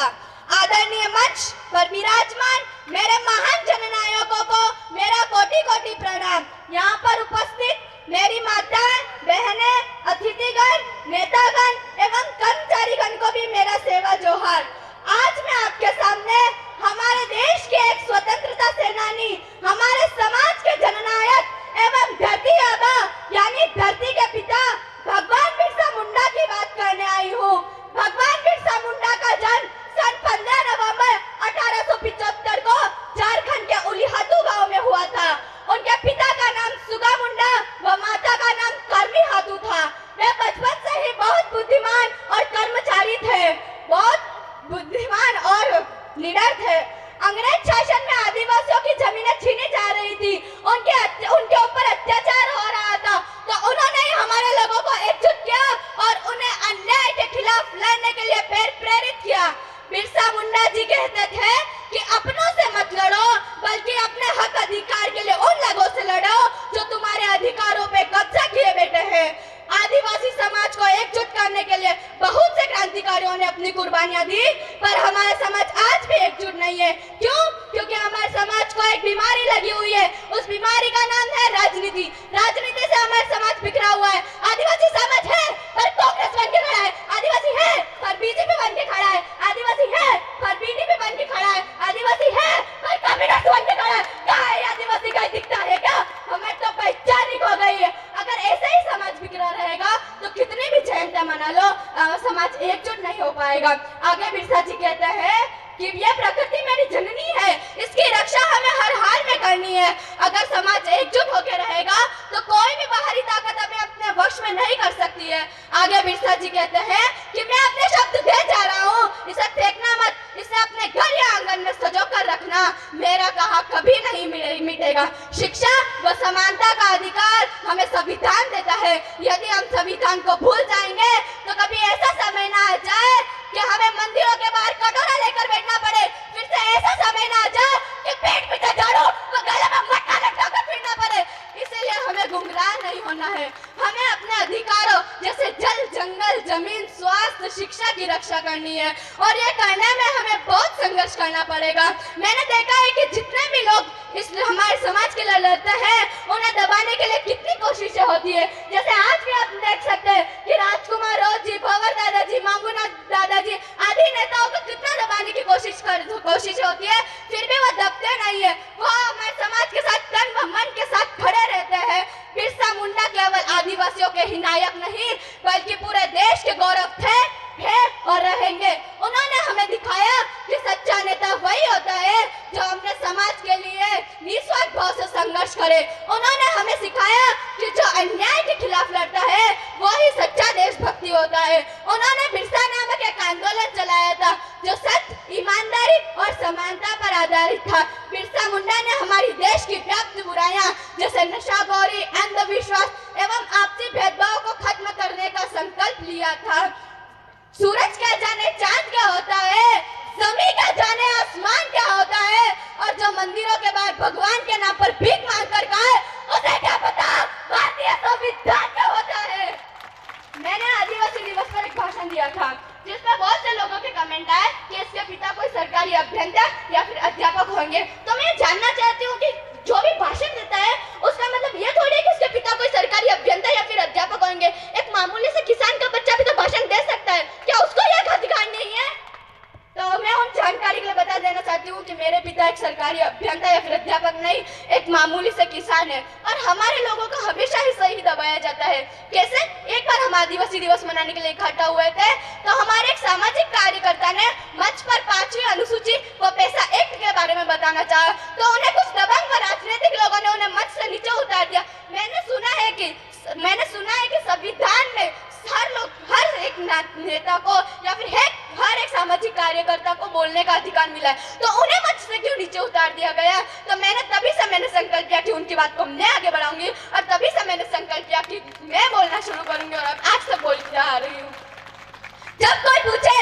था। आदरणीय मंच पर विराजमान मेरे महान जननायकों को मेरा कोटि कोटि प्रणाम। यहाँ पर उपस्थित मेरी माताएं, बहनें, अतिथिगण, नेतागण एवं कर्मचारीगण को भी मेरा सेवा जोहार। आज मैं आपके सामने हमारे देश के एक स्वतंत्रता सेनानी, हमारे समाज के जननायक एवं धरती आबा यानी धरती के पिता भगवान बिरसा मुंडा की बात करने आई हूँ। भगवान बिरसा मुंडा का जन्म सन 15 नवंबर 1875 को झारखंड के उलीहातू गांव में हुआ था। उनके पिता का नाम सुगा मुंडा व माता का नाम कर्मी हातू था। वे बचपन से ही बहुत बुद्धिमान और कर्मचारी थे, बहुत बुद्धिमान और निडर थे। अंग्रेज शासन में आदिवासियों की जमीनें छीनी जा रही थी, उनके ऊपर अत्याचार हो रहा था, तो उन्होंने ही हमारे लोगों को एकजुट किया और उन्हें अन्याय के खिलाफ लड़ने के लिए प्रेरित किया। बिरसा मुंडा जी कहते थे कि अपनों से मत लड़ो, बल्कि अपने हक अधिकार के लिए उन लोगों से लड़ो जो तुम्हारे अधिकारों पे कब्जा किए बैठे हैं। आदिवासी समाज को एकजुट करने के लिए बहुत से क्रांतिकारियों ने अपनी कुर्बानियां दी, पर हमारा समाज आज भी एकजुट नहीं है। क्यों? क्योंकि हमारे समाज को एक बीमारी लगी हुई है। उस बीमारी का नाम है राजनीति। राजनीति से हमारा समाज बिखरा हुआ है। आदिवासी समाज है पर कांग्रेस बन के खड़ा है, आदिवासी है पर बीजेपी बन के खड़ा है, आदिवासी है पर बीडीपी बन के खड़ा है, आदिवासी है पर कम्युनिस्ट बन के खड़ा है। कहाँ है आदिवासी? का दिखता है क्या? हमें तो पहचान ही खो गई है। अगर ऐसे ही समाज बिखरा रहेगा तो कितनी भी जयंती मना लो, समाज एकजुट नहीं हो पाएगा। आगे बिरसा जी कहते हैं कि यह प्रकृति मेरी जननी है, इसकी रक्षा हमें हर हाल में करनी है। अगर समाज एकजुट होकर रहेगा तो कोई भी बाहरी ताकत हमें अपने वश में नहीं कर सकती है। आगे बिरसा जी कहते हैं कि मैं अपने शब्द दे जा रहा हूँ, इसे फेंकना मत, इसे अपने घर या आंगन में सजो कर रखना। मेरा कहा कभी नहीं मिटेगा। शिक्षा व समानता का अधिकार हमें संविधान देता है। यदि हम संविधान को भूल जाएंगे तो कभी ऐसा समय ना आ जाए कि हमें मंदिरों के बाहर कटोरा लेकर बैठना पड़े। फिर से ऐसा समय ना आ जाए कि पेट पीछे झाड़ू व गले में मटका लटकाकर फिरना पड़े। इसीलिए हमें गुमराह नहीं होना है। हमें अपने अधिकारों जैसे जल, जंगल, जमीन, स्वास्थ्य, शिक्षा की रक्षा करनी है और ये करने में हमें बहुत संघर्ष करना पड़ेगा। मैंने देखा है कि जितने भी लोग इस हमारे समाज के लिए लड़ते हैं, उन्हें दबाने के लिए कितनी कोशिशें होती है। जैसे आज भी आप देख सकते हैं कि राजकुमार राव जी, भंवर दादाजी, मांगूनाथ दादाजी आदि नेताओं को कितना दबाने की कोशिश होती है, फिर भी वो दबते नहीं है। वो हमारे समाज के साथ तन व मन के साथ खड़े रहते हैं। बिरसा मुंडा केवल आदिवासियों के ही नायक नहीं बल्कि पूरे देश के गौरव थे और रहेंगे। उन्होंने हमें दिखाया कि सच्चा नेता वही होता है जो अपने समाज के लिए निस्वार्थ भाव से संघर्ष करे। उन्होंने हमें सिखाया कि जो अन्याय के खिलाफ लड़ता है वही सच्चा देशभक्ति होता है। उन्होंने बिरसा नामक एक आंदोलन चलाया था जो सत्य, ईमानदारी और समानता पर आधारित था। बिरसा मुंडा ने हमारी देश की व्याप्त बुराइयां जैसे नशाखोरी, अंधविश्वास एवं आपसी भेदभाव को खत्म करने का संकल्प लिया था। सूरज क्या जाने चांद क्या होता है, जमीन क्या जाने आसमान क्या होता है, और जो मंदिरों के बाहर भगवान के नाम पर भीख मांग कर खाए उसे क्या पता भारतीय संविधान क्या होता है। मैंने आदिवासी दिवस पर एक भाषण दिया था जिसमें बहुत से लोगों के कमेंट आए कि इसके पिता कोई सरकारी अभियंता या फिर अध्यापक होंगे। तो मैं जानना चाहती हूँ कि जो भी भाषण देता है उसका मतलब ये थोड़ी है कि उसके पिता कोई सरकारी अभियंता या फिर अध्यापक होंगे। एक मामूली से किसान का बच्चा भी तो भाषण दे सकता है, क्या उसको यह अधिकार नहीं है? तो मैं उन जानकारी के लिए बता देना चाहती हूँ कि मेरे पिता एक सरकारी अभियंता या फिर अध्यापक नहीं, एक मामूली से किसान है। और हमारे लोगों को हमेशा ही सही दबाया जाता है। कैसे? एक बार हम आदिवासी दिवस मनाने के लिए इकट्ठा हुए थे तो हमारे एक सामाजिक कार्यकर्ता ने मंच पर 5वीं अनुसूची व पैसा एक्ट के बारे में बताना चाहा, तो उन्हें कुछ दबंग व राजनीतिक लोगों ने उन्हें मंच से नीचे उतार दिया। मैंने सुना है कि संविधान में हर एक नेता को या फिर हर एक सामाजिक कार्यकर्ता को बोलने का अधिकार मिला है, तो उन्हें मंच से क्यों नीचे उतार दिया गया? तो तभी से मैंने संकल्प किया कि उनकी बात को मैं आगे बढ़ाऊंगी और तभी से मैंने संकल्प किया कि मैं बोलना शुरू करूंगी और अब आज तक बोलती आ रही हूँ। जब कोई पूछे